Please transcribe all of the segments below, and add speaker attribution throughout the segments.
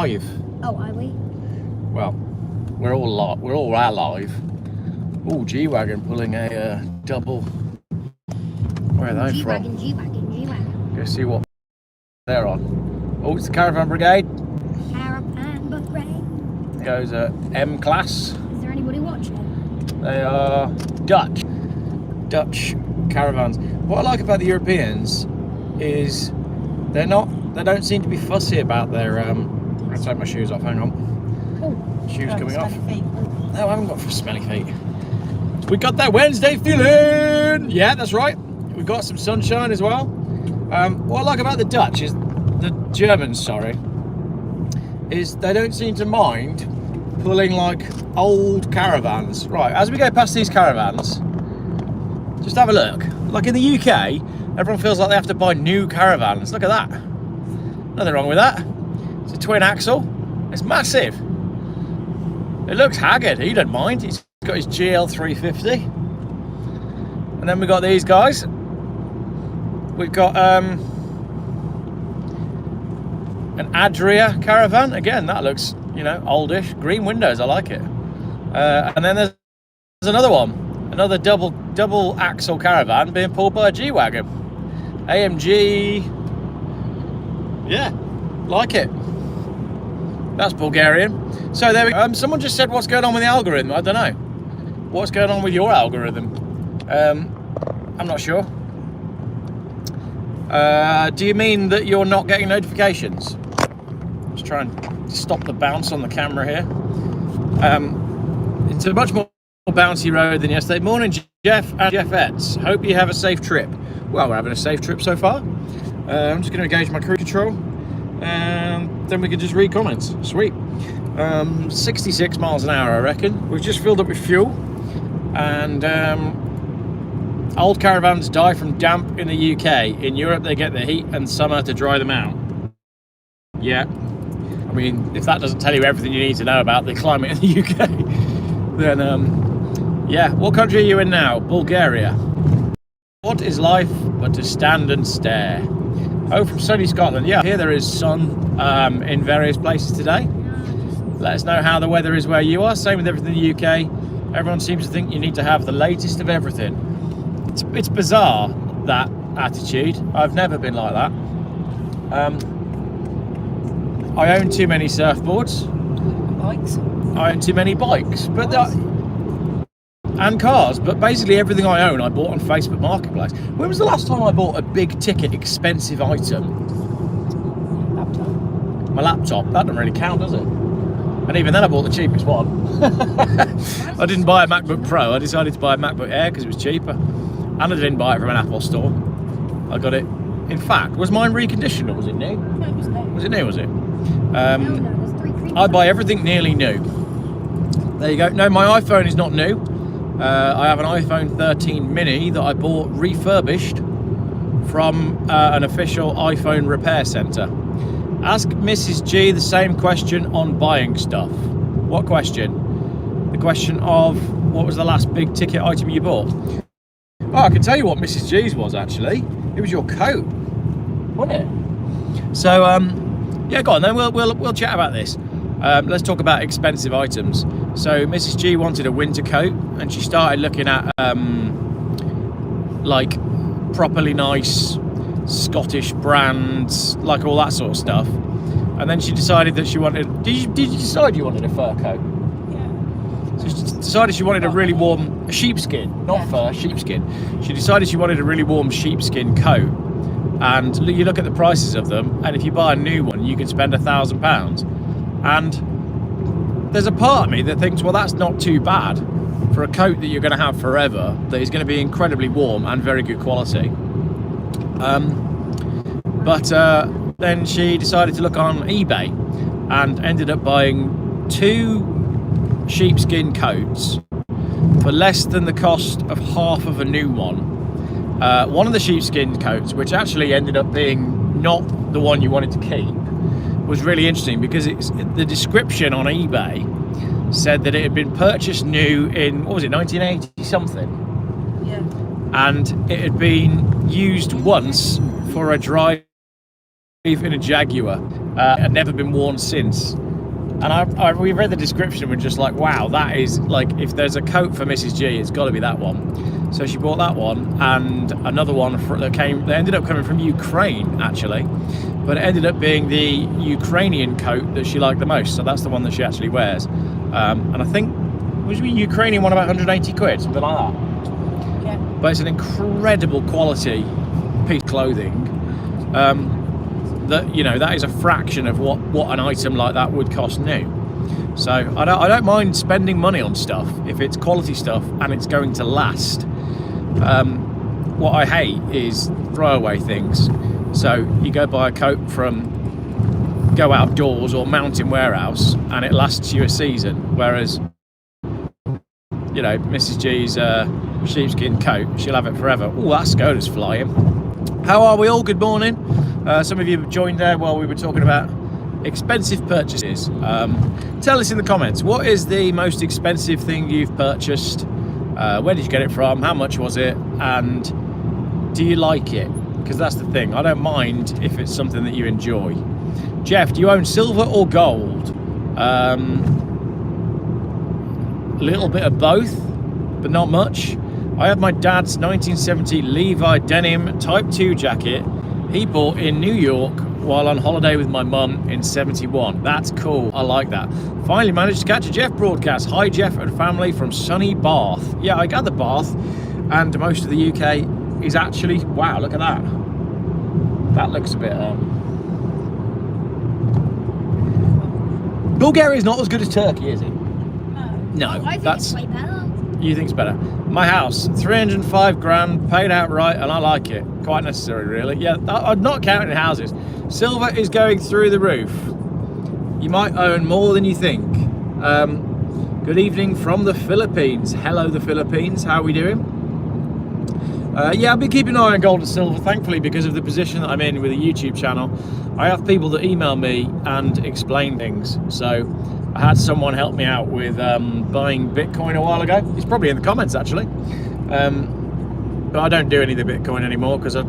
Speaker 1: live.
Speaker 2: Oh, are we?
Speaker 1: Well, we're all live. Oh, G-Wagon pulling a double. Where are they from?
Speaker 2: G-Wagon.
Speaker 1: Go see what they're on. Oh, it's the Caravan Brigade.
Speaker 2: Caravan Brigade.
Speaker 1: Goes at M class.
Speaker 2: Is there anybody watching?
Speaker 1: They are Dutch caravans. What I like about the Europeans is they don't seem to be fussy about their I'll take my shoes off, hang on.
Speaker 2: Oh,
Speaker 1: shoes coming off.
Speaker 2: Feet.
Speaker 1: No, I haven't got smelly feet. We got that Wednesday feeling. Yeah, that's right. We got some sunshine as well. What I like about the Dutch is the Germans, sorry, is they don't seem to mind pulling like old caravans. Right, as we go past these caravans, just have a look. Like in the UK, everyone feels like they have to buy new caravans. Look at that. Nothing wrong with that. It's a twin axle. It's massive. It looks haggard. He don't mind. He's got his GL350. And then we got these guys. We've got an Adria caravan. Again, that looks, you know, oldish. Green windows. I like it. And then there's another one. Another double axle caravan being pulled by a G-Wagon. AMG. Yeah, like it. That's Bulgarian. So there we go. Someone just said, what's going on with the algorithm? I don't know. What's going on with your algorithm? I'm not sure. Do you mean that you're not getting notifications? Just try and stop the bounce on the camera here. It's a much more bouncy road than yesterday. Morning, Geoff and Geoffettes. Hope you have a safe trip. Well, we're having a safe trip so far. I'm just going to engage my cruise control, and then we can just read comments. Sweet. 66 miles an hour, I reckon. We've just filled up with fuel, and old caravans die from damp in the UK. In Europe, they get the heat and summer to dry them out. Yeah. I mean, if that doesn't tell you everything you need to know about the climate in the UK, then, yeah. What country are you in now? Bulgaria. What is life but to stand and stare? Oh, from sunny Scotland. Yeah, here there is sun in various places today. Let us know how the weather is where you are. Same with everything in the UK. Everyone seems to think you need to have the latest of everything. It's bizarre, that attitude. I've never been like that. I own too many surfboards.
Speaker 2: Bikes.
Speaker 1: I own too many bikes. But and cars, but basically everything I own I bought on Facebook Marketplace. When was the last time I bought a big ticket expensive item?
Speaker 2: Laptop.
Speaker 1: My laptop. That doesn't really count, does it? And even then I bought the cheapest one. I didn't buy a MacBook Pro. I decided to buy a MacBook Air because it was cheaper. And I didn't buy it from an Apple store. I got it. In fact, was mine reconditioned or was it new?
Speaker 2: No, it was new.
Speaker 1: Was it new, was it?
Speaker 2: No, there's 3 creams.
Speaker 1: I buy everything nearly new. There you go. No, my iPhone is not new. I have an iPhone 13 mini that I bought refurbished from an official iPhone repair centre. Ask Mrs. G the same question on buying stuff. What question? The question of what was the last big ticket item you bought? Oh, I can tell you what Mrs. G's was actually. It was your coat, wasn't it? So yeah, go on then. We'll chat about this. Let's talk about expensive items. So Mrs. G wanted a winter coat, and she started looking at like properly nice Scottish brands, like all that sort of stuff. And then she decided that she wanted. Did you decide you wanted a fur coat?
Speaker 2: Yeah.
Speaker 1: So she decided she wanted a really warm sheepskin, not fur, sheepskin. She decided she wanted a really warm sheepskin coat. And you look at the prices of them, and if you buy a new one, you can spend £1,000. And there's a part of me that thinks, well, that's not too bad for a coat that you're going to have forever, that is going to be incredibly warm and very good quality. But then she decided to look on eBay and ended up buying 2 sheepskin coats for less than the cost of half of a new one. One of the sheepskin coats, which actually ended up being not the one you wanted to keep, was really interesting because the description on eBay said that it had been purchased new in, what was it, 1980 something?
Speaker 2: Yeah.
Speaker 1: And it had been used once for a dry in a Jaguar, had never been worn since. And we read the description and we're just like, wow, that is like, if there's a coat for Mrs. G, it's got to be that one. So she bought that one and another one that ended up coming from Ukraine actually, but it ended up being the Ukrainian coat that she liked the most. So that's the one that she actually wears. And I think was the Ukrainian one about 180 quid, something like that.
Speaker 2: Yeah.
Speaker 1: But it's an incredible quality piece of clothing. That, you know, that is a fraction of what an item like that would cost new. So I don't mind spending money on stuff if it's quality stuff and it's going to last. What I hate is throwaway things. So you go buy a coat from Go Outdoors or Mountain Warehouse and it lasts you a season, whereas, you know, Mrs. G's sheepskin coat, she'll have it forever. Oh, that Skoda's flying. How are we all? Good morning. Some of you joined there while we were talking about expensive purchases. Tell us in the comments, what is the most expensive thing you've purchased? Where did you get it from? How much was it? And do you like it? Because that's the thing. I don't mind if it's something that you enjoy. Geoff, do you own silver or gold? A little bit of both, but not much. I have my dad's 1970 Levi denim Type 2 jacket he bought in New York while on holiday with my mum in 71. That's cool. I like that. Finally managed to catch a Geoff broadcast. Hi Geoff and family from sunny Bath. Yeah, I gather Bath and most of the UK is actually, wow, look at that. That looks a bit Bulgaria is not as good as Turkey, is it? No,
Speaker 2: I think
Speaker 1: that's
Speaker 2: it's way better.
Speaker 1: You think's better. My house, 305 grand, paid outright, and I like it. Quite necessary, really. Yeah, I'm not counting houses. Silver is going through the roof. You might own more than you think. Good evening from the Philippines. Hello, the Philippines. How are we doing? Yeah, I've been keeping an eye on gold and silver, thankfully, because of the position that I'm in with a YouTube channel. I have people that email me and explain things. So I had someone help me out with buying Bitcoin a while ago. It's probably in the comments actually. But I don't do any of the Bitcoin anymore because it's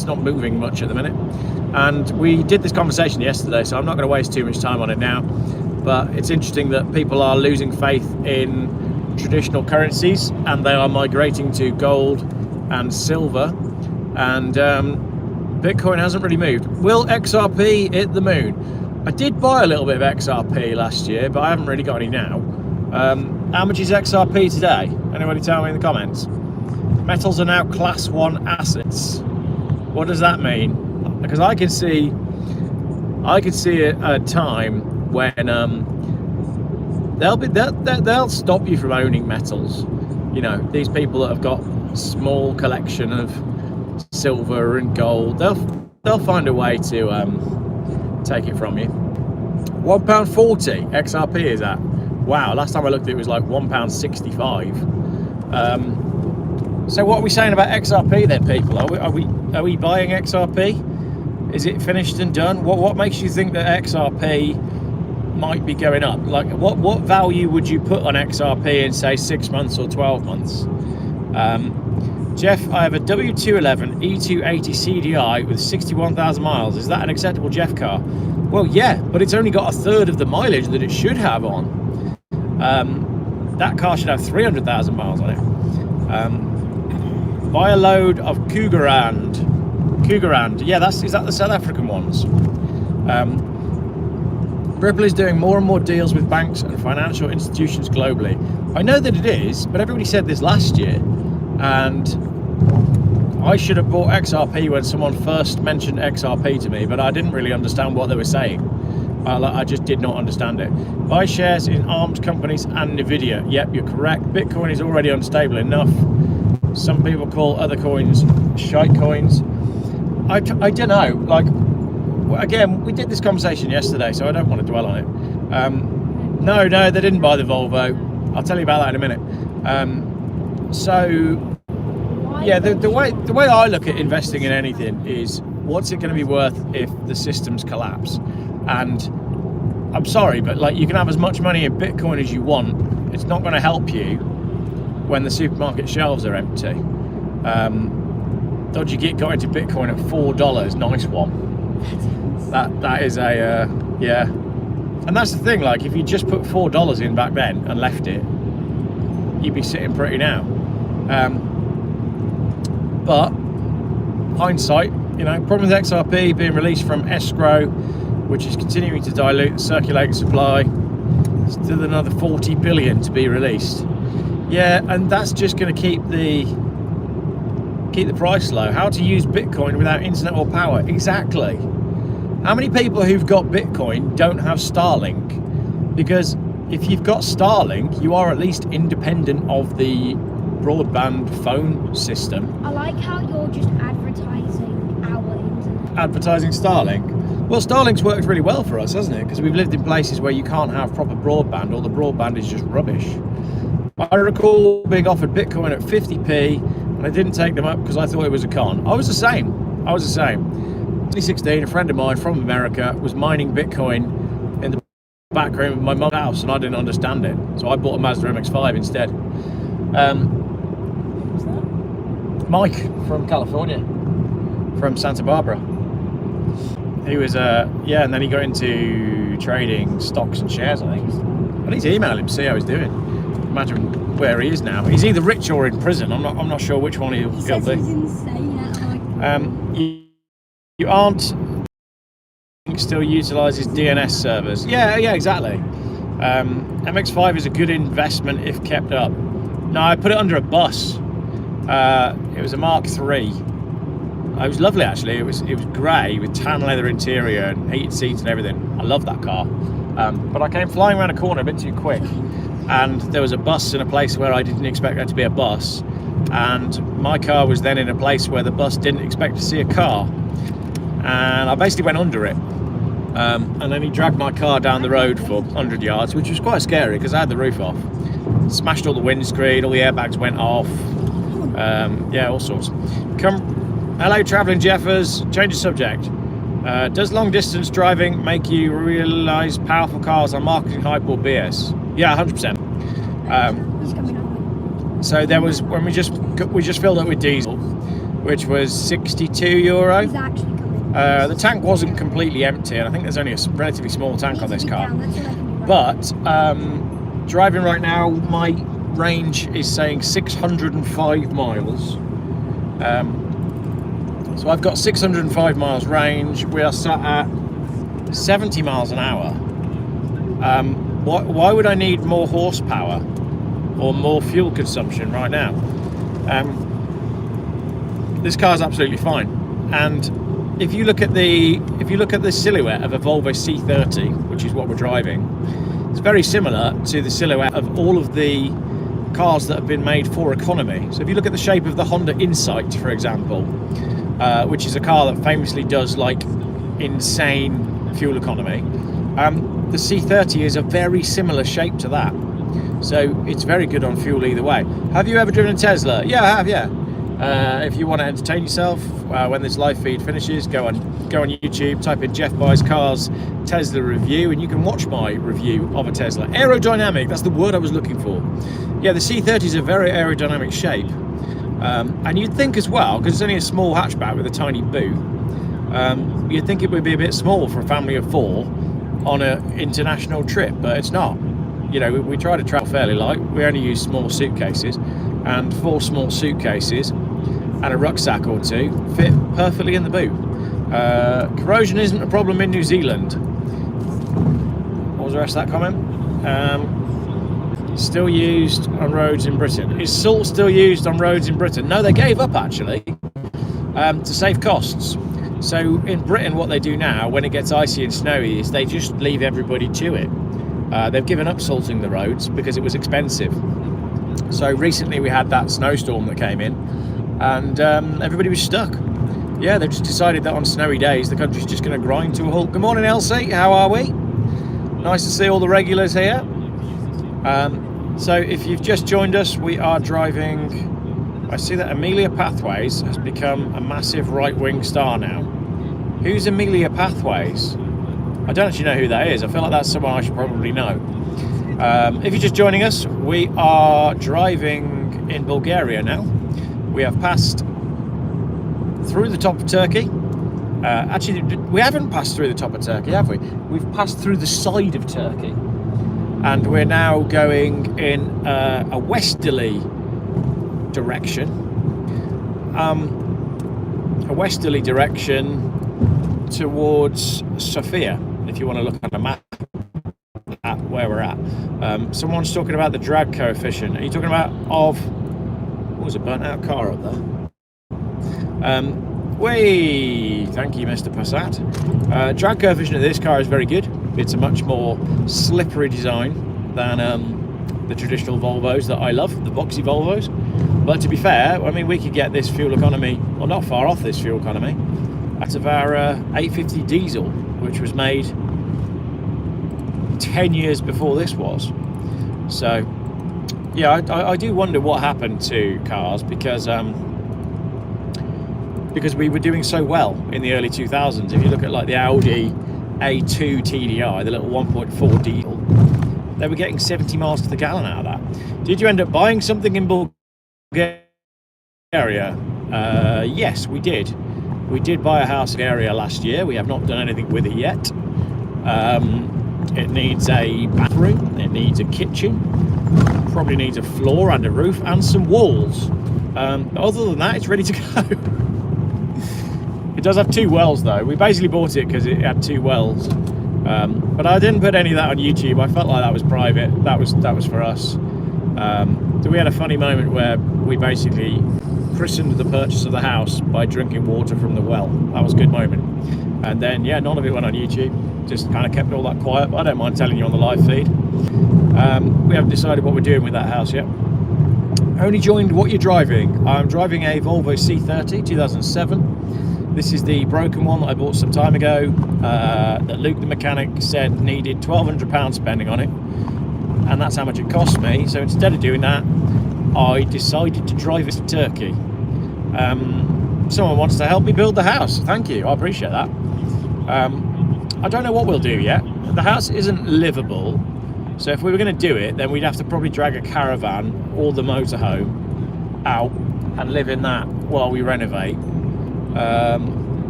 Speaker 1: not moving much at the minute. And we did this conversation yesterday, so I'm not going to waste too much time on it now. But it's interesting that people are losing faith in traditional currencies and they are migrating to gold and silver. And Bitcoin hasn't really moved. Will XRP hit the moon? I did buy a little bit of XRP last year, but I haven't really got any now. How much is XRP today? Anybody tell me in the comments? Metals are now class 1 assets. What does that mean? Because I can see a time when they'll stop you from owning metals. You know, these people that have got a small collection of silver and gold, they'll find a way to take it from you. £1.40 XRP is at. Wow, last time I looked it was like £1.65. So what are we saying about XRP then, people? Are we buying XRP? Is it finished and done? What makes you think that XRP might be going up? Like what value would you put on XRP in say 6 months or 12 months? Geoff, I have a W211 E280 CDI with 61,000 miles. Is that an acceptable Geoff car? Well, yeah, but it's only got a third of the mileage that it should have on. That car should have 300,000 miles on it. Buy a load of Cougarand. Yeah, is that the South African ones? Ripple is doing more and more deals with banks and financial institutions globally. I know that it is, but everybody said this last year. And I should have bought XRP when someone first mentioned XRP to me, but I didn't really understand what they were saying. I just did not understand it. Buy shares in armed companies and Nvidia. Yep, you're correct. Bitcoin is already unstable enough. Some people call other coins shite coins. I don't know. Like, again, we did this conversation yesterday, so I don't want to dwell on it. No, they didn't buy the Volvo. I'll tell you about that in a minute. So yeah, the way I look at investing in anything is what's it going to be worth if the systems collapse. And I'm sorry, but like, you can have as much money in Bitcoin as you want. It's not going to help you when the supermarket shelves are empty. Dodgy Git got into Bitcoin at $4. Nice one. That is a yeah. And that's the thing. Like, if you just put $4 in back then and left it, you'd be sitting pretty now. But hindsight, you know, problem with XRP being released from escrow, which is continuing to dilute the circulating supply. Still another 40 billion to be released. Yeah, and that's just going to keep the price low. How to use Bitcoin without internet or power? Exactly. How many people who've got Bitcoin don't have Starlink? Because if you've got Starlink, you are at least independent of the broadband phone system.
Speaker 2: I like how you're just advertising our internet.
Speaker 1: Advertising Starlink. Well, Starlink's worked really well for us, hasn't it? Because we've lived in places where you can't have proper broadband, or the broadband is just rubbish. I recall being offered Bitcoin at 50p, and I didn't take them up because I thought it was a con. I was the same. 2016, a friend of mine from America was mining Bitcoin in the back room of my mum's house, and I didn't understand it. So I bought a Mazda MX-5 instead.
Speaker 2: Who's that?
Speaker 1: Mike from California, from Santa Barbara. He was, yeah, and then he got into trading stocks and shares, I think. I need to email him, see how he's doing. Imagine where he is now. He's either rich or in prison. I'm not sure which one he'll
Speaker 2: He says
Speaker 1: be.
Speaker 2: he's insane.
Speaker 1: You aren't still utilizes DNS servers. Yeah, exactly. MX-5 is a good investment if kept up. No, I put it under a bus. It was a Mark III. It was lovely, actually. It was grey with tan leather interior and heated seats and everything. I love that car. But I came flying around a corner a bit too quick, and there was a bus in a place where I didn't expect there to be a bus, and my car was then in a place where the bus didn't expect to see a car, and I basically went under it. And then he dragged my car down the road for 100 yards, which was quite scary because I had the roof off. Smashed all the windscreen, all the airbags went off. Yeah, all sorts. Hello, travelling Jeffers. Change the subject. Does long distance driving make you realise powerful cars are marketing hype or BS? Yeah, 100%.
Speaker 2: He's coming on.
Speaker 1: So there was, when we just filled up with diesel, which was €62.
Speaker 2: He's actually coming.
Speaker 1: The tank wasn't completely empty, and I think there's only a relatively small tank on this car. But driving right now, my range is saying 605 miles. So I've got 605 miles range. We are sat at 70 miles an hour. Why would I need more horsepower or more fuel consumption right now? This car's absolutely fine. And if you look at the silhouette of a Volvo C30, which is what we're driving, it's very similar to the silhouette of all of the cars that have been made for economy. So if you look at the shape of the Honda Insight, for example, which is a car that famously does like insane fuel economy, the C30 is a very similar shape to that. So it's very good on fuel either way. Have you ever driven a Tesla? Yeah, I have, yeah. If you want to entertain yourself when this live feed finishes, go on YouTube, type in Geoff Buys Cars Tesla review, and you can watch my review of a Tesla. Aerodynamic, that's the word I was looking for. Yeah, the C30 is a very aerodynamic shape. And you'd think as well, because it's only a small hatchback with a tiny boot, you'd think it would be a bit small for a family of 4 on an international trip, but it's not. You know, we try to travel fairly light. We only use small suitcases, and 4 small suitcases and a rucksack or 2 fit perfectly in the boot. Corrosion isn't a problem in New Zealand. What was the rest of that comment? Still used on roads in Britain. Is salt still used on roads in Britain? No, they gave up actually, to save costs. So in Britain, what they do now when it gets icy and snowy is they just leave everybody to it. They've given up salting the roads because it was expensive. So recently we had that snowstorm that came in, and everybody was stuck. Yeah, they've just decided that on snowy days the country's just going to grind to a halt. Good morning, Elsie. How are we? Nice to see all the regulars here. So if you've just joined us, we are driving. I see that Amelia Pathways has become a massive right-wing star now. Who's Amelia Pathways? I don't actually know who that is. I feel like that's someone I should probably know. If you're just joining us, we are driving in Bulgaria now. We have passed through the top of Turkey. Actually, we haven't passed through the top of Turkey, have we? We've passed through the side of Turkey, and we're now going in a westerly direction. A westerly direction towards Sofia, if you want to look on a map at where we're at. Someone's talking about the drag coefficient. Are you talking about what was a burnt out car up there? Thank you, Mr. Passat. Drag coefficient of this car is very good. It's a much more slippery design than the traditional Volvos that I love, the boxy Volvos. But to be fair, I mean, we could get this fuel economy, or not far off this fuel economy, out of our 850 diesel, which was made 10 years before this was. So, yeah, I do wonder what happened to cars, because we were doing so well in the early 2000s. If you look at like the Audi A2 TDI, the little 1.4 diesel, they were getting 70 miles to the gallon out of that. Did you end up buying something in Bulgaria? Yes, we did. We did buy a house in Bulgaria last year. We have not done anything with it yet. It needs a bathroom, it needs a kitchen, probably needs a floor and a roof and some walls. Other than that, it's ready to go. It does have 2 wells though. We basically bought it because it had 2 wells. But I didn't put any of that on YouTube. I felt like that was private. That was for us. So we had a funny moment where we basically christened the purchase of the house by drinking water from the well. That was a good moment. And then, yeah, none of it went on YouTube. Just kind of kept all that quiet. But I don't mind telling you on the live feed. We haven't decided what we're doing with that house yet. Only joined what you're driving. I'm driving a Volvo C30 2007. This is the broken one that I bought some time ago, that Luke the mechanic said needed £1,200 spending on it, and that's how much it cost me. So instead of doing that, I decided to drive it to Turkey. Someone wants to help me build the house. Thank you, I appreciate that. I don't know what we'll do yet. The house isn't livable, so if we were going to do it, then we'd have to probably drag a caravan or the motorhome out and live in that while we renovate.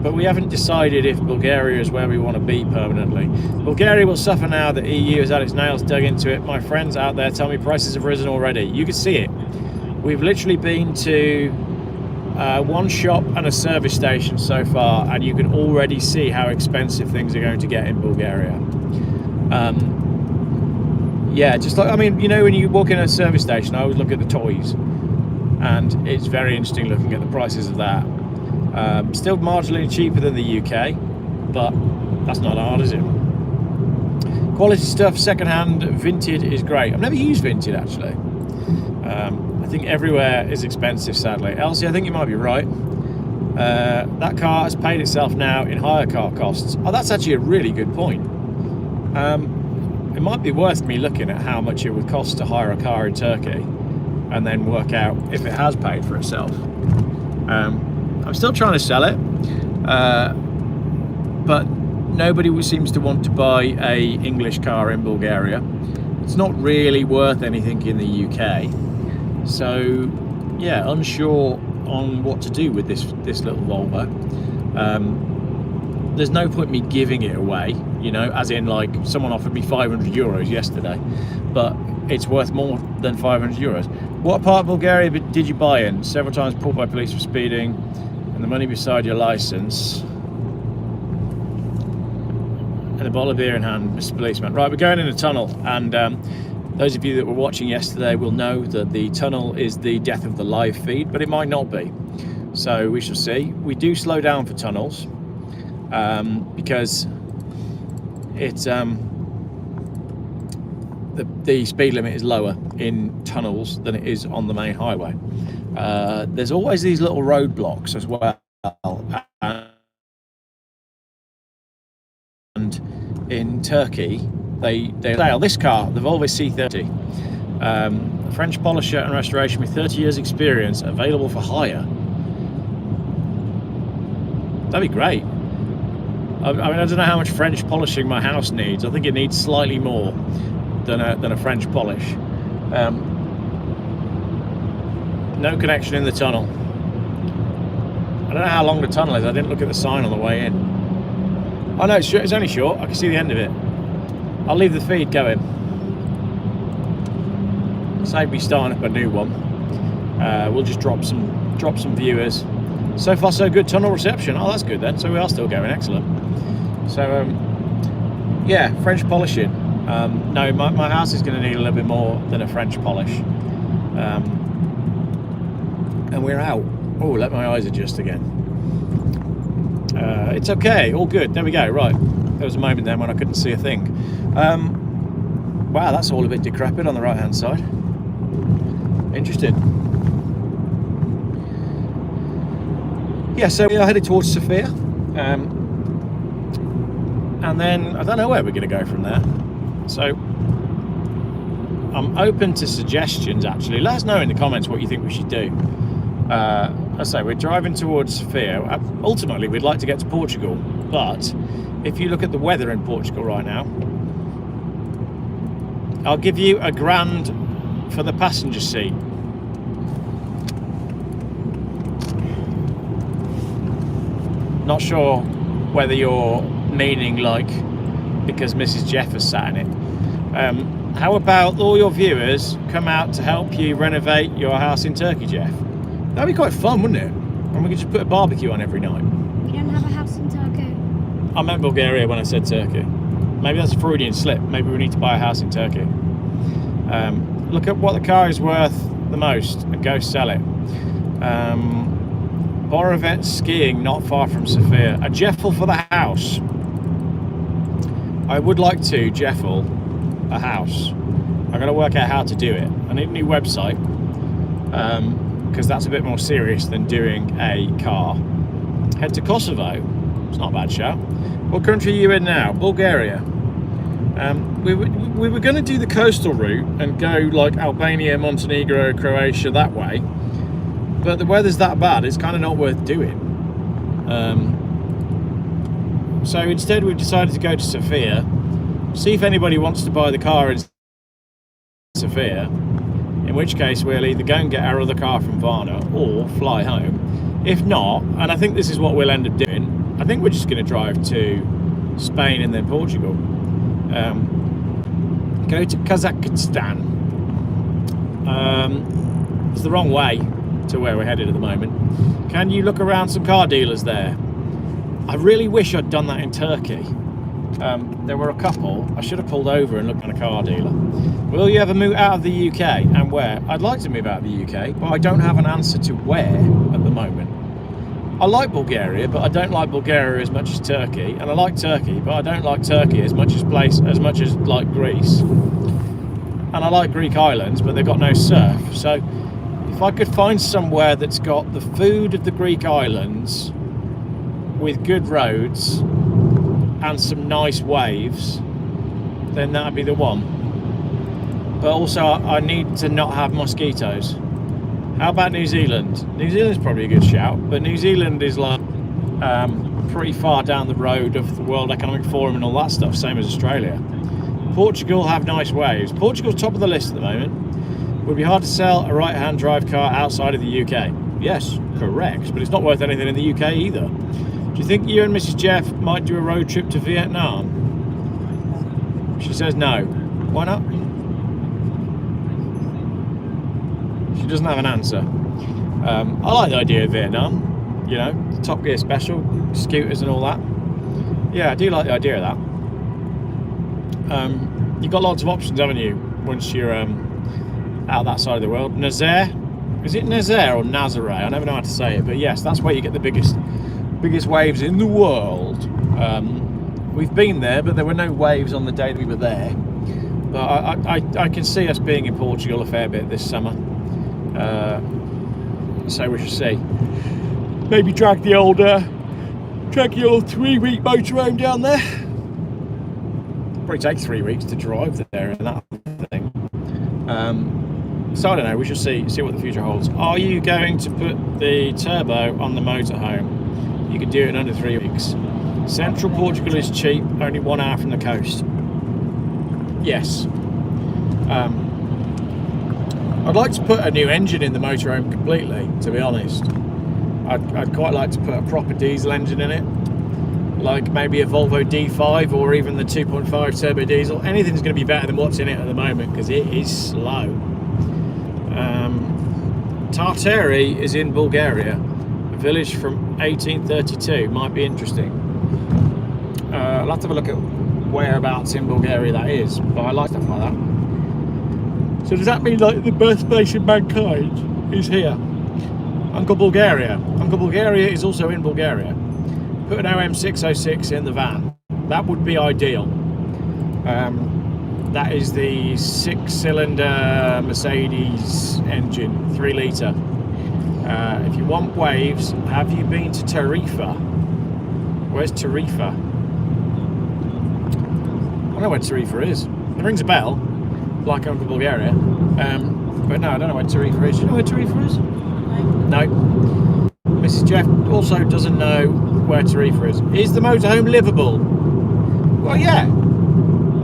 Speaker 1: But we haven't decided if Bulgaria is where we want to be permanently. Bulgaria will suffer now that EU has had its nails dug into it. My friends out there tell me prices have risen already. You can see it. We've literally been to one shop and a service station so far, and you can already see how expensive things are going to get in Bulgaria. Yeah, just like, I mean, you know, when you walk in a service station, I always look at the toys, and it's very interesting looking at the prices of that. Still marginally cheaper than the UK, but that's not hard, is it? Quality stuff, second-hand, Vinted is great. I've never used Vinted, actually. I think everywhere is expensive, sadly. Elsie, I think you might be right. That car has paid itself now in hire car costs. Oh, that's actually a really good point. It might be worth me looking at how much it would cost to hire a car in Turkey and then work out if it has paid for itself. I'm still trying to sell it, but nobody seems to want to buy a English car in Bulgaria. It's not really worth anything in the UK. So, yeah, unsure on what to do with this little Volvo. There's no point me giving it away, you know, as in like someone offered me €500 yesterday, but it's worth more than €500. What part of Bulgaria did you buy in? Several times pulled by police for speeding, and the money beside your license, and a bottle of beer in hand, Mr. Policeman. Right, we're going in a tunnel, and those of you that were watching yesterday will know that the tunnel is the death of the live feed, but it might not be. So we shall see. We do slow down for tunnels because it's the speed limit is lower in tunnels than it is on the main highway. There's always these little roadblocks as well, and in Turkey they sell this car, the Volvo C30, a French polisher and restoration with 30 years experience, available for hire. That'd be great. I mean, I don't know how much French polishing my house needs. I think it needs slightly more than a French polish. No connection in the tunnel. I don't know how long the tunnel is. I didn't look at the sign on the way in. Oh no, it's only short. I can see the end of it. I'll leave the feed going. Save me starting up a new one. We'll just drop some viewers. So far so good. Tunnel reception. Oh, that's good then. So we are still going. Excellent. So yeah, French polishing. No, my house is going to need a little bit more than a French polish. And we're out. Oh, let my eyes adjust again. It's okay. All good. There we go. Right. There was a moment then when I couldn't see a thing. Wow, that's all a bit decrepit on the right hand side. Interesting. Yeah, so we are headed towards Sofia. And then I don't know where we're going to go from there. So I'm open to suggestions actually. Let us know in the comments what you think we should do. I say we're driving towards Sofia. Ultimately, we'd like to get to Portugal, but if you look at the weather in Portugal right now, I'll give you £1,000 for the passenger seat. Not sure whether you're meaning like because Mrs. Geoff has sat in it. How about all your viewers come out to help you renovate your house in Turkey, Geoff? That'd be quite fun, wouldn't it? And we could just put a barbecue on every night.
Speaker 2: We don't have a house in Turkey.
Speaker 1: I meant Bulgaria when I said Turkey. Maybe that's a Freudian slip. Maybe we need to buy a house in Turkey. Look at what the car is worth the most and go sell it. Borovet skiing not far from Sofia. A Jeffel for the house. I would like to Jeffel a house. I've got to work out how to do it. I need a new website because that's a bit more serious than doing a car. Head to Kosovo. It's not a bad shout. What country are you in now? Bulgaria. We were going to do the coastal route and go like Albania, Montenegro, Croatia that way. But the weather's that bad, it's kind of not worth doing. So instead we've decided to go to Sofia, see if anybody wants to buy the car in Sofia, in which case we'll either go and get our other car from Varna or fly home. If not, and I think this is what we'll end up doing, I think we're just going to drive to Spain and then Portugal. Go to Kazakhstan. It's the wrong way to where we're headed at the moment. Can you look around some car dealers there? I really wish I'd done that in Turkey. There were a couple. I should have pulled over and looked at a car dealer. Will you ever move out of the UK and where? I'd like to move out of the UK, but I don't have an answer to where at the moment. I like Bulgaria, but I don't like Bulgaria as much as Turkey, and I like Turkey, but I don't like Turkey as much as like Greece. And I like Greek islands, but they've got no surf. So if I could find somewhere that's got the food of the Greek islands with good roads and some nice waves, then that'd be the one. But also I need to not have mosquitoes. How about New Zealand? New Zealand's probably a good shout, but New Zealand is like pretty far down the road of the World Economic Forum and all that stuff, same as Australia. Portugal have nice waves. Portugal's top of the list at the moment. Would be hard to sell a right-hand drive car outside of the UK. Yes, correct, but it's not worth anything in the UK either. Do you think you and Mrs. Geoff might do a road trip to Vietnam? She says no. Why not? She doesn't have an answer. I like the idea of Vietnam. You know, Top Gear special, scooters and all that. Yeah, I do like the idea of that. You've got lots of options, haven't you, once you're out that side of the world. Nazaire? Is it Nazaire or Nazare? I never know how to say it, but yes, that's where you get the biggest waves in the world. We've been there, but there were no waves on the day that we were there. But I can see us being in Portugal a fair bit this summer. So we shall see. Maybe drag the old 3-week motorhome down there. Probably take 3 weeks to drive there and that thing. So I don't know, we shall see what the future holds. Are you going to put the turbo on the motorhome? You can do it in under 3 weeks. Central Portugal is cheap, only 1 hour from the coast. Yes. I'd like to put a new engine in the motorhome completely, to be honest. I'd quite like to put a proper diesel engine in it, like maybe a Volvo D5 or even the 2.5 turbo diesel. Anything's going to be better than what's in it at the moment because it is slow. Tartary is in Bulgaria, a village from 1832. Might be interesting. I'll have to have a look at whereabouts in Bulgaria that is, but I like stuff like that. So does that mean like the birthplace of mankind is here? Uncle Bulgaria. Uncle Bulgaria is also in Bulgaria. Put an OM606 in the van. That would be ideal. That is the 6-cylinder Mercedes engine, 3 litre. If you want waves, have you been to Tarifa? Where's Tarifa? I don't know where Tarifa is. It rings a bell, like Uncle Bulgaria. But no, I don't know where Tarifa is. Do you know where Tarifa is? No. Mrs. Geoff also doesn't know where Tarifa is. Is the motorhome livable? Well, yeah.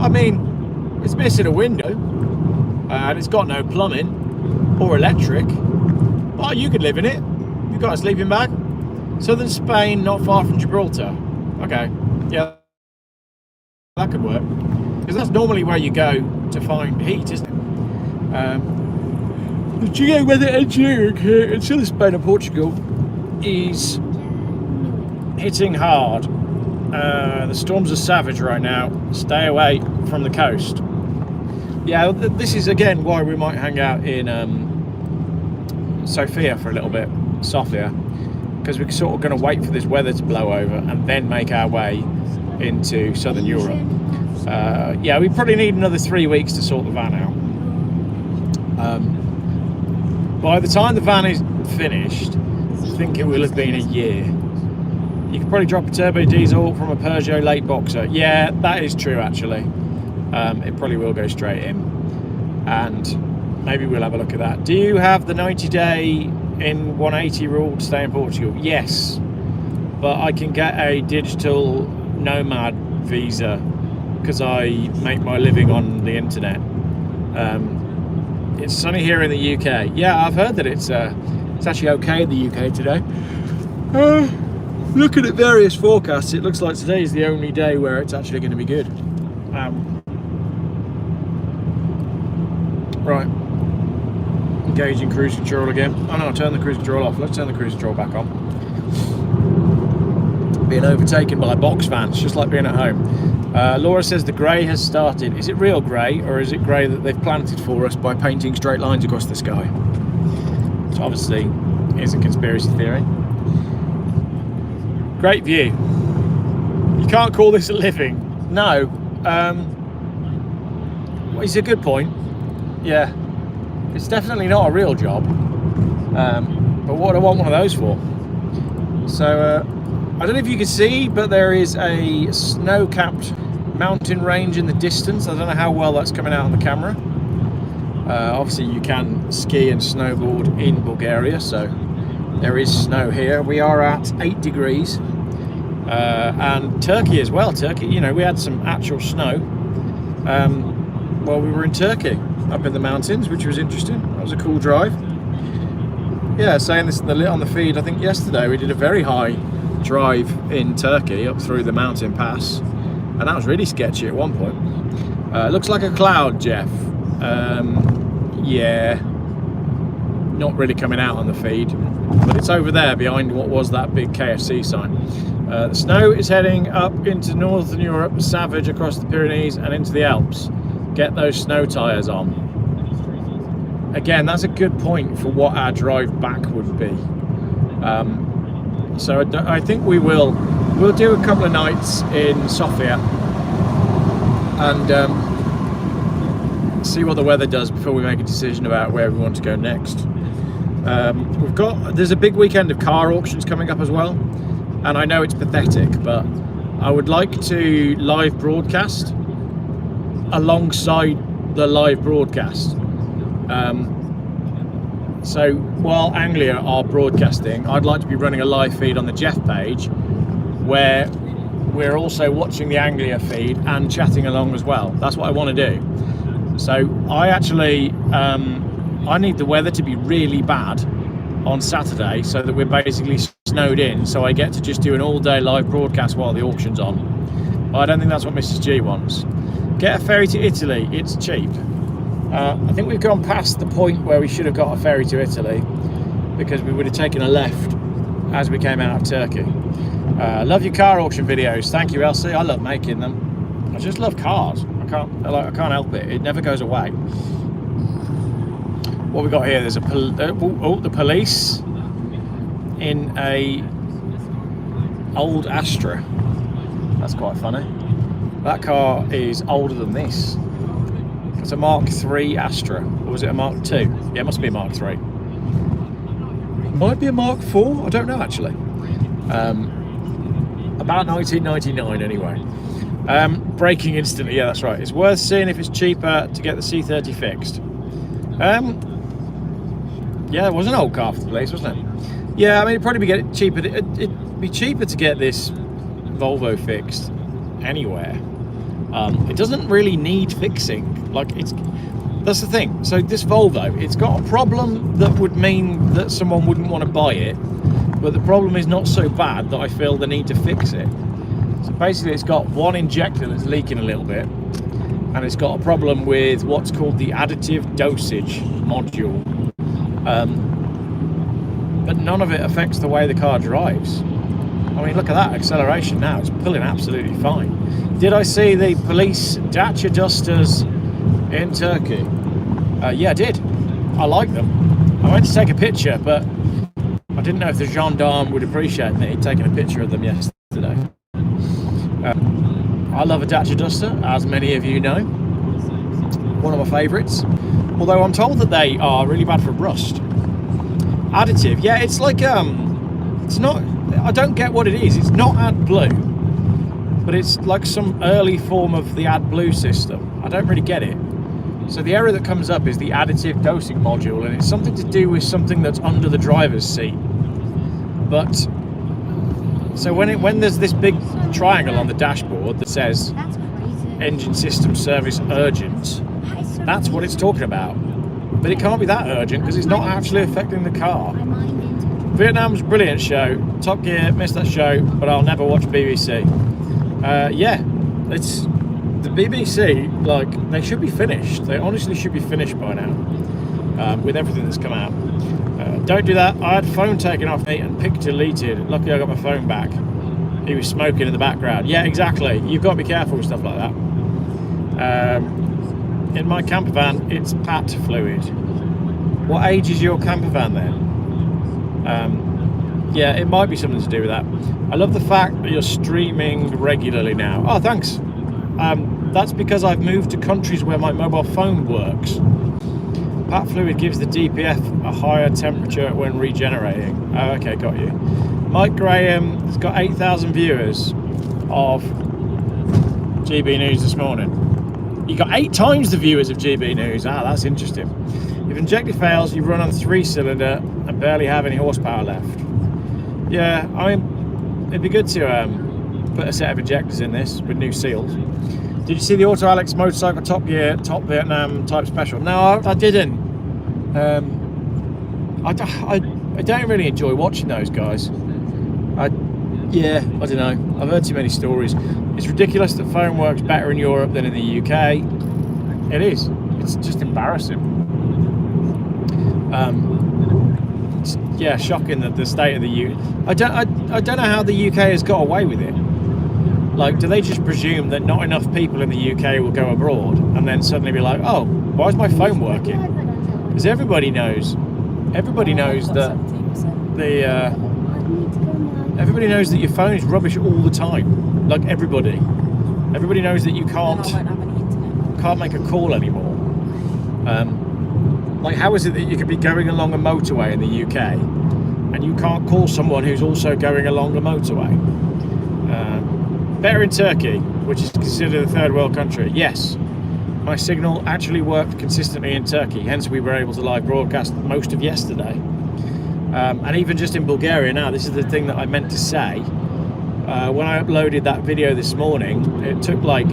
Speaker 1: I mean, it's missing a window, and it's got no plumbing or electric. But you could live in it. You've got a sleeping bag. Southern Spain, not far from Gibraltar. Okay, yeah, that could work. Because that's normally where you go to find heat, isn't it? The geo weather engineering here in Southern Spain and Portugal is hitting hard. The storms are savage right now. Stay away from the coast. Yeah, this is again why we might hang out in Sofia for a little bit, Sofia, because we're sort of going to wait for this weather to blow over and then make our way into southern Europe. Yeah, we probably need another 3 weeks to sort the van out. By the time the van is finished, I think it will have been a year. You could probably drop a turbo diesel from a Peugeot late boxer. Yeah, that is true actually. It probably will go straight in, and maybe we'll have a look at that. Do you have the 90-day in 180 rule to stay in Portugal? Yes, but I can get a digital nomad visa because I make my living on the internet. It's sunny here in the UK. Yeah, I've heard that it's actually okay in the UK today. Looking at various forecasts, it looks like today is the only day where it's actually going to be good. Right, engaging cruise control again. Oh no, turn the cruise control off. Let's turn the cruise control back on. Being overtaken by box vans, just like being at home. Laura says the grey has started. Is it real grey, or is it grey that they've planted for us by painting straight lines across the sky? So obviously, it's a conspiracy theory. Great view. You can't call this a living. No. Well, it's a good point. Yeah. It's definitely not a real job. But what do I want one of those for? So, I don't know if you can see, but there is a snow-capped mountain range in the distance. I don't know how well that's coming out on the camera. Obviously, you can ski and snowboard in Bulgaria, so there is snow here. We are at 8 degrees. And Turkey as well. Turkey, you know, we had some actual snow while we were in Turkey, up in the mountains, which was interesting. That was a cool drive. Yeah, saying this on the feed, I think yesterday we did a very high drive in Turkey up through the mountain pass, and that was really sketchy at one point. Looks like a cloud, Geoff. Yeah, not really coming out on the feed, but it's over there behind what was that big KFC sign. The snow is heading up into northern Europe, savage across the Pyrenees and into the Alps. Get those snow tyres on. Again, that's a good point for what our drive back would be. So I think we'll do a couple of nights in Sofia and see what the weather does before we make a decision about where we want to go next. There's a big weekend of car auctions coming up as well, and I know it's pathetic, but I would like to live broadcast alongside the live broadcast. So while Anglia are broadcasting, I'd like to be running a live feed on the Geoff page where we're also watching the Anglia feed and chatting along as well. That's what I want to do. So I actually I need the weather to be really bad on Saturday, so that we're basically snowed in, so I get to just do an all-day live broadcast while the auction's on. But I don't think that's what Mrs. G wants. Get a ferry to Italy, it's cheap. I think we've gone past the point where we should have got a ferry to Italy, because we would have taken a left as we came out of Turkey. Love your car auction videos. Thank you, Elsie. I love making them. I just love cars. I can't help it. It never goes away. What we got here? There's the police in a old Astra. That's quite funny. That car is older than this. It's a Mark III Astra, or was it a Mark II? Yeah, it must be a Mark III. Might be a Mark IV. I don't know actually. About 1999 anyway. Braking instantly. Yeah, that's right. It's worth seeing if it's cheaper to get the C30 fixed. Yeah, it was an old car for the police, wasn't it? Yeah, I mean, it'd probably be cheaper. It'd be cheaper to get this Volvo fixed anywhere. It doesn't really need fixing. That's the thing. So this Volvo, it's got a problem that would mean that someone wouldn't want to buy it, but the problem is not so bad that I feel the need to fix it. So basically, it's got one injector that's leaking a little bit, and it's got a problem with what's called the additive dosage module. But none of it affects the way the car drives. I mean, look at that acceleration now. It's pulling absolutely fine. Did I see the police Dacia Dusters in Turkey? Yeah, I did. I like them. I went to take a picture, but I didn't know if the gendarme would appreciate me taking a picture of them yesterday. I love a Dacia Duster, as many of you know. One of my favourites. Although I'm told that they are really bad for rust. Additive, yeah, it's like it's not. I don't get what it is. It's not AdBlue, but it's like some early form of the AdBlue system. I don't really get it. So the error that comes up is the additive dosing module, and it's something to do with something that's under the driver's seat. But so when there's this big triangle on the dashboard that says engine system service urgent, that's what it's talking about. But it can't be that urgent because it's not actually affecting the car. Vietnam's a brilliant show. Top Gear, missed that show, but I'll never watch BBC. Yeah, it's the BBC. Like, they should be finished. They honestly should be finished by now, with everything that's come out. Don't do that. I had phone taken off me and pic deleted. Luckily, I got my phone back. He was smoking in the background. Yeah, exactly. You've got to be careful with stuff like that. In my camper van, it's PAT fluid. What age is your camper van then? Yeah, it might be something to do with that. I love the fact that you're streaming regularly now. Oh, thanks. That's because I've moved to countries where my mobile phone works. PAT fluid gives the DPF a higher temperature when regenerating. Oh, okay, got you. Mike Graham has got 8,000 viewers of GB News this morning. You got 8 times the viewers of GB News. Ah, that's interesting. If injector fails, you run on 3-cylinder and barely have any horsepower left. Yeah, I mean, it'd be good to put a set of injectors in this with new seals. Did you see the Auto Alex Motorcycle Top Gear Top Vietnam type special? No, I didn't. I don't really enjoy watching those guys. I don't know. I've heard too many stories. It's ridiculous that phone works better in Europe than in the UK. It is. It's just embarrassing. It's, shocking that the state of the UK. I don't know how the UK has got away with it. Like, do they just presume that not enough people in the UK will go abroad and then suddenly be like, oh, why is my phone working? Because everybody knows that everybody knows that your phone is rubbish all the time. Like, everybody knows that you can't make a call anymore. Like, how is it that you could be going along a motorway in the UK and you can't call someone who's also going along the motorway? Better in Turkey, which is considered a third world country. Yes, my signal actually worked consistently in Turkey, hence we were able to live broadcast most of yesterday. And even just in Bulgaria now, this is the thing that I meant to say. When I uploaded that video this morning, it took like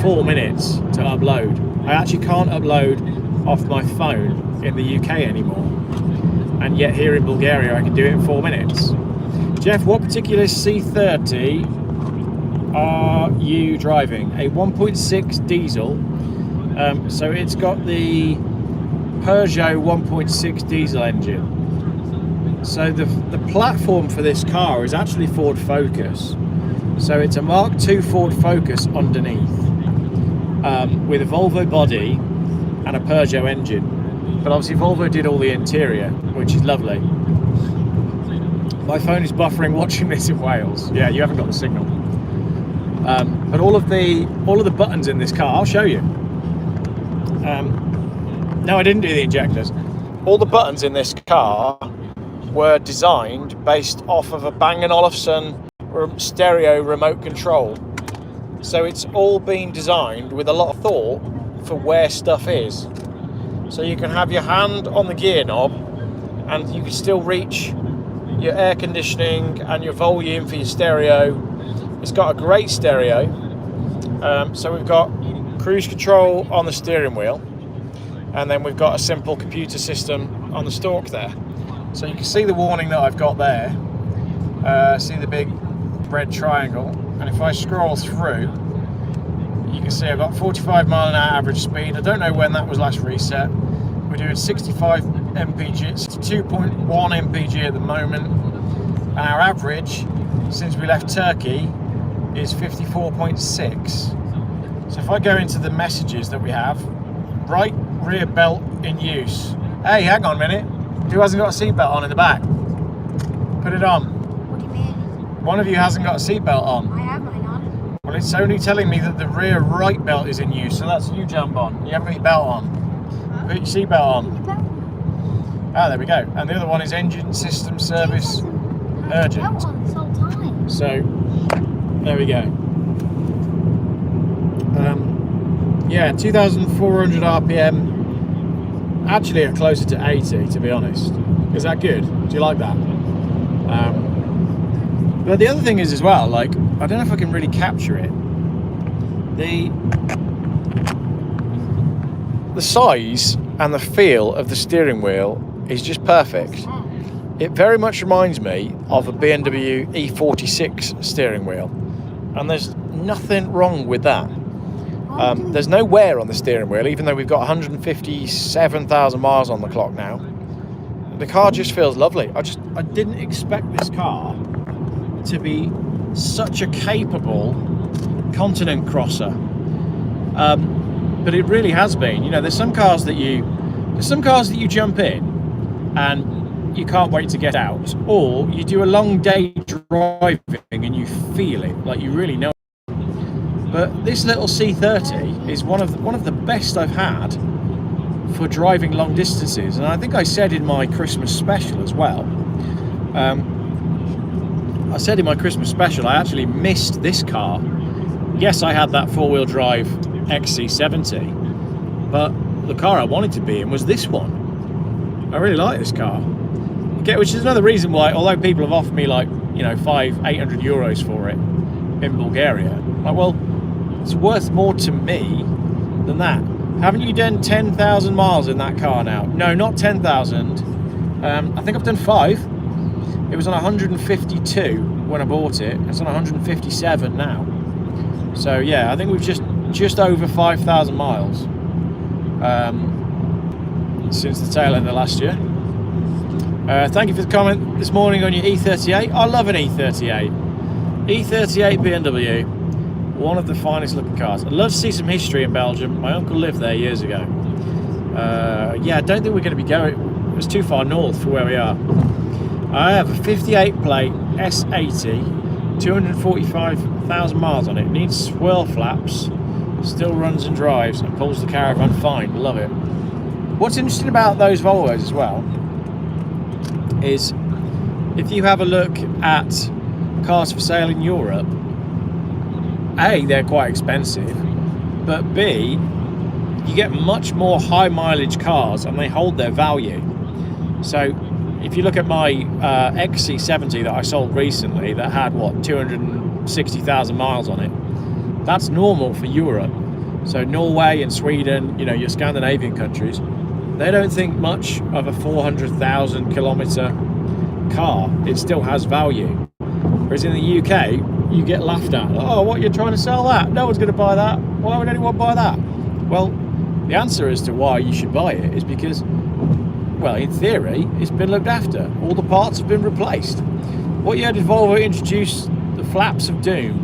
Speaker 1: 4 minutes to upload. I actually can't upload off my phone in the UK anymore. and yet here in Bulgaria I can do it in 4 minutes. Geoff, what particular C30 are you driving? A 1.6 diesel. So it's got the Peugeot 1.6 diesel engine. So the platform for this car is actually Ford Focus. So it's a Mark II Ford Focus underneath, with a Volvo body and a Peugeot engine. But obviously Volvo did all the interior, which is lovely. My phone is buffering watching this in Wales. Yeah, you haven't got the signal. But all of the buttons in this car, I'll show you. No, I didn't do the injectors. All the buttons in this car were designed based off of a Bang & Olufsen stereo remote control. So it's all been designed with a lot of thought for where stuff is. So you can have your hand on the gear knob and you can still reach your air conditioning and your volume for your stereo. It's got a great stereo. So we've got cruise control on the steering wheel, and then we've got a simple computer system on the stalk there. So you can see the warning that I've got there. See the big red triangle, and if I scroll through, you can see I've got 45 mile an hour average speed. I don't know when that was last reset. We're doing 65 mpg, 62.1 mpg at the moment, and our average since we left Turkey is 54.6. So if I go into the messages that we have, right rear belt in use. Hey, hang on a minute. Who hasn't got a seatbelt on in the back? Put it on.
Speaker 2: What do you mean?
Speaker 1: One of you hasn't got a seatbelt on.
Speaker 2: I have mine on.
Speaker 1: Well, it's only telling me that the rear right belt is in use, so that's you jump on. You haven't got your belt on. Put your seatbelt on. Ah, there we go. And the other one is engine system service urgent.
Speaker 2: Belt on this whole time.
Speaker 1: So, there we go. Yeah, 2,400 RPM. Actually, are closer to 80, to be honest. Is that good? Do you like that? But the other thing is as well, like, I don't know if I can really capture it. The size and the feel of the steering wheel is just perfect. It very much reminds me of a BMW E46 steering wheel, and there's nothing wrong with that. There's no wear on the steering wheel, even though we've got 157,000 miles on the clock now. The car just feels lovely. I didn't expect this car to be such a capable continent crosser, but it really has been. You know, there's some cars that you jump in and you can't wait to get out, or you do a long day driving and you feel it, like you really know. But this little C30 is one of the best I've had for driving long distances, and I think I said in my Christmas special as well. I said in my Christmas special I actually missed this car. Yes, I had that four-wheel drive XC70, but the car I wanted to be in was this one. I really like this car. Okay, which is another reason why, although people have offered me like, you know, 500-800 euros for it in Bulgaria, like, well, it's worth more to me than that. Haven't you done 10,000 miles in that car now? No, not 10,000. I think I've done 5. It was on 152 when I bought it. It's on 157 now. So yeah, I think we've just over 5,000 miles since the tail end of last year. Thank you for the comment this morning on your E38. I love an E38. E38 BMW. One of the finest looking cars. I'd love to see some history in Belgium. My uncle lived there years ago. Yeah, I don't think we're going to be going. It's too far north for where we are. I have a 58 plate S80, 245,000 miles on it. Needs swirl flaps. Still runs and drives and pulls the caravan fine. Love it. What's interesting about those Volvos as well is if you have a look at cars for sale in Europe, A, they're quite expensive, but B, you get much more high mileage cars and they hold their value. So if you look at my XC70 that I sold recently that had, what, 260,000 miles on it, that's normal for Europe. So Norway and Sweden, you know, your Scandinavian countries, they don't think much of a 400,000 kilometre car. It still has value. Whereas in the UK, you get laughed at. Oh, what, you're trying to sell that? No one's going to buy that. Why would anyone buy that? Well, the answer as to why you should buy it is because, well, in theory, it's been looked after. All the parts have been replaced. What year did Volvo introduce the flaps of doom?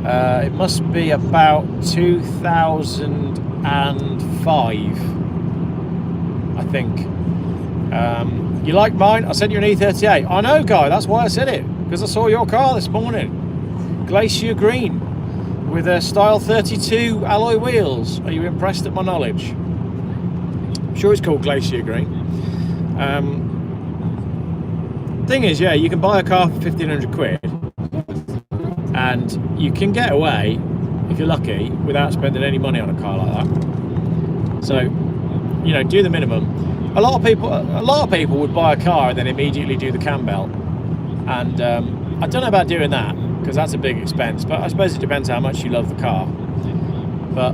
Speaker 1: It must be about 2005, I think. You like mine? I sent you an E38. I know, Guy, that's why I said it, because I saw your car this morning. Glacier green with a style 32 alloy wheels. Are you impressed at my knowledge? I'm sure it's called Glacier green. Thing is, yeah, you can buy a car for 1,500 quid and you can get away, if you're lucky, without spending any money on a car like that. So, you know, do the minimum. A lot of people would buy a car and then immediately do the cam belt, and I don't know about doing that because that's a big expense, but I suppose it depends how much you love the car. But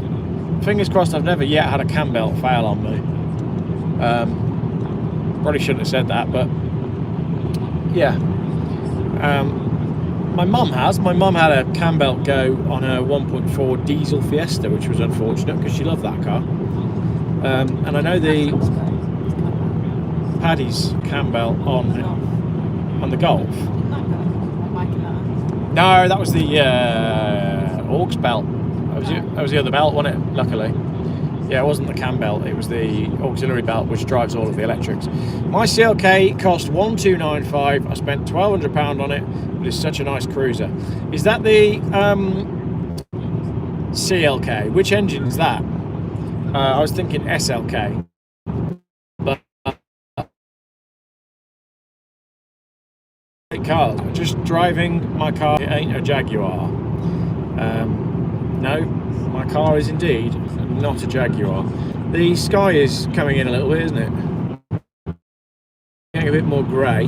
Speaker 1: fingers crossed, I've never yet had a cam belt fail on me. Probably shouldn't have said that, but yeah. My mum has. My mum had a cam belt go on her 1.4 diesel Fiesta, which was unfortunate because she loved that car. And I know the Paddy's cam belt on the Golf. No, that was the aux belt. That was the other belt, wasn't it? Luckily. Yeah, it wasn't the cam belt, it was the auxiliary belt which drives all of the electrics. My CLK cost 1,295. I spent £1,200 on it, but it's such a nice cruiser. Is that the CLK? Which engine is that? I was thinking SLK. But car, just driving my car, it ain't a Jaguar. No, my car is indeed not a Jaguar. The sky is coming in a little bit, isn't it? Getting a bit more grey.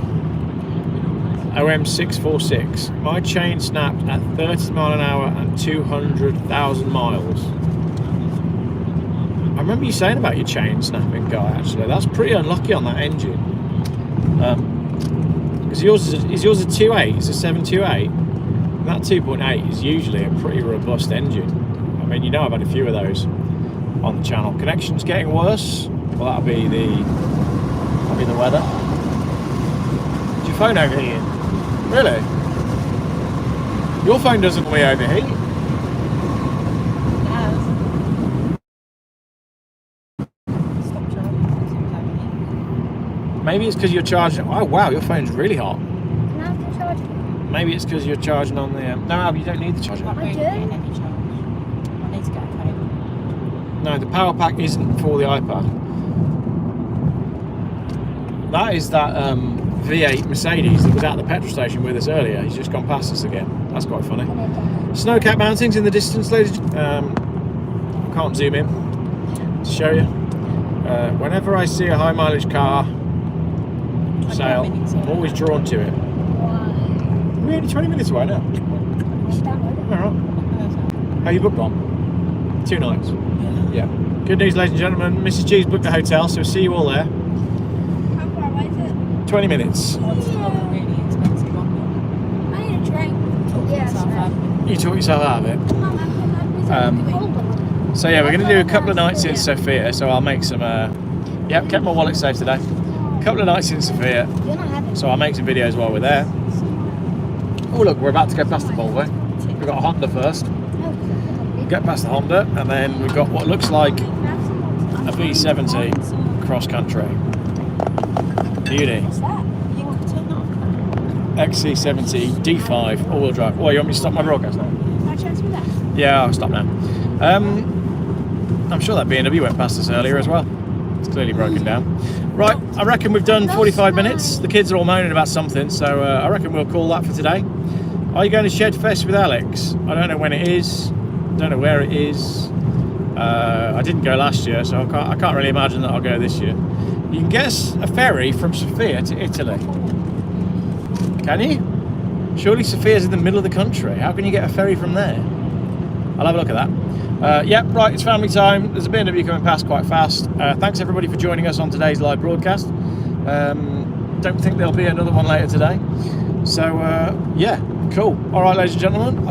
Speaker 1: OM646. My chain snapped at 30 mile an hour and 200,000 miles. I remember you saying about your chain snapping, Guy, actually. That's pretty unlucky on that engine. Because yours is a 2.8, it's a 728. And that 2.8 is usually a pretty robust engine. I mean, you know, I've had a few of those on the channel. Connection's getting worse. Well, that'll be the weather. Is your phone overheating? Really? Your phone doesn't really overheat. Maybe it's because you're charging. Oh wow, your phone's really hot.
Speaker 2: Can I have to charge it?
Speaker 1: Maybe it's because you're charging on the. No, you don't need the charger.
Speaker 2: I do.
Speaker 1: No, the power pack isn't for the iPad. That is that V8 Mercedes that was at the petrol station with us earlier. He's just gone past us again. That's quite funny. Snow-capped mountains in the distance, ladies. Can't zoom in to show you. Whenever I see a high mileage car sale, I'm always drawn to it. We're only 20 minutes away now. Alright. How you booked on? 2 nights. Yeah. Good news, ladies and gentlemen. Mrs. G's booked a hotel, so we'll see you all there.
Speaker 2: How far away is it?
Speaker 1: 20 minutes.
Speaker 2: I need a drink.
Speaker 1: You talk yourself out of it. So yeah, we're going to do a couple of nights in Sofia, so I'll make some, yep, kept my wallet safe today. A couple of nights in Sofia, so I'll make some videos while we're there. Oh look, we're about to go past the Volvo. We've got a Honda first. Get past the Honda, and then we've got what looks like a V70 cross country. Beauty. XC70 D5 all-wheel drive. Oh, you want me to stop my broadcast now? Yeah, I'll stop now. I'm sure that BMW went past us earlier as well. It's clearly broken down. Right, I reckon we've done 45 minutes. The kids are all moaning about something, so I reckon we'll call that for today. Are you going to Shed Fest with Alex? I don't know when it is. Don't know where it is. I didn't go last year, so I can't really imagine that I'll go this year. You can get a ferry from Sofia to Italy. Can you? Surely Sofia's in the middle of the country. How can you get a ferry from there? I'll have a look at that. Yeah, right, it's family time. There's a BMW coming past quite fast. Thanks everybody for joining us on today's live broadcast. Don't think there'll be another one later today. So yeah, cool. All right, ladies and gentlemen.